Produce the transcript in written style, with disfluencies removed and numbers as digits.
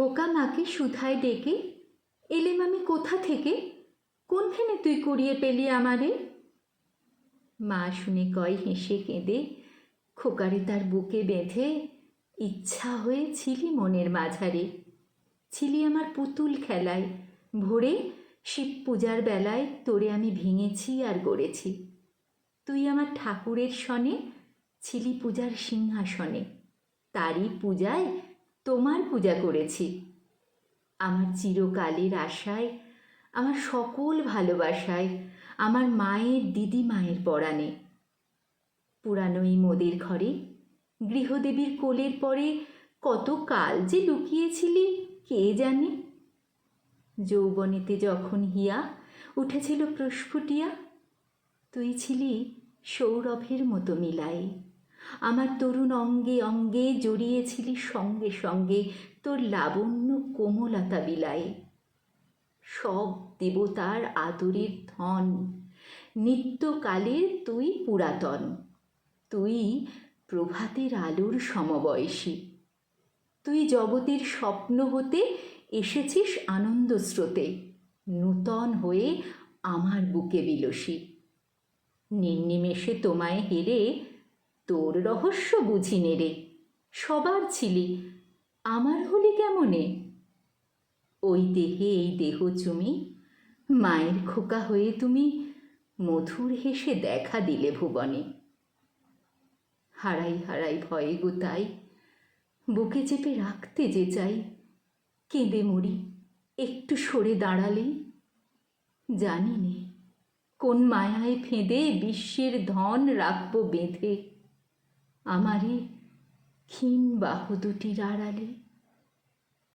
খোকা মাকে সুধায় ডেকে, এলেম আমি কোথা থেকে, কোনখানে তুই কুড়িয়ে পেলি আমারে? মা শুনে কয় হেসে কেঁদে, খোকারে তার বুকে বেঁধে ইচ্ছা হয়ে ছিলি মনের মাঝারে। ছিলি আমার পুতুল খেলায়, ভোরে শিব পূজার বেলায় তোরে আমি ভেঙেছি আর গড়েছি। তুই আমার ঠাকুরের সনে ছিলি পূজার সিংহাসনে, তারই পূজায় তোমার পূজা করেছি। আমার চিরকালের আশায়, আমার সকল ভালোবাসায়, আমার মায়ের দিদি মায়ের পরাণে। পুরানো এই মোদের ঘরে গৃহদেবীর কোলের পরে কত কাল যে লুকিয়েছিলি কে জানে। যৌবনেতে যখন হিয়া উঠেছিল প্রস্ফুটিয়া, তুই ছিলি সৌরভের মতো মিলায়ে, আমার তরুণ অঙ্গে অঙ্গে জড়িয়েছিলি সঙ্গে সঙ্গে তোর লাবণ্য কোমলতা বিলায়ে। সব দেবতার আদরের ধন, নিত্যকালের তুই পুরাতন, তুই প্রভাতের আলোর সমবয়সী। তুই জগতের স্বপ্ন হতে এসেছিস আনন্দ স্রোতে, নূতন হয়ে আমার বুকে বিলসী। নির্নিমেষে তোমায় হেরে তোর রহস্য বুঝি নেড়ে, সবার ছিলি আমার হলি কেমনে? ওই দেহে এই দেহ চুমি, মায়ের খোকা হয়ে তুমি মধুর হেসে দেখা দিলে ভুবনে। হারাই হারাই ভয়ে গো তাই, বুকে চেপে রাখতে যে চাই, কেঁদে মরি একটু সরে দাঁড়ালেই। জানি নে কোন মায়ায় ফেঁদে বিশ্বের ধন রাখবো বেঁধে, আমারে ক্ষীণ বাহু দুটির আড়ালে।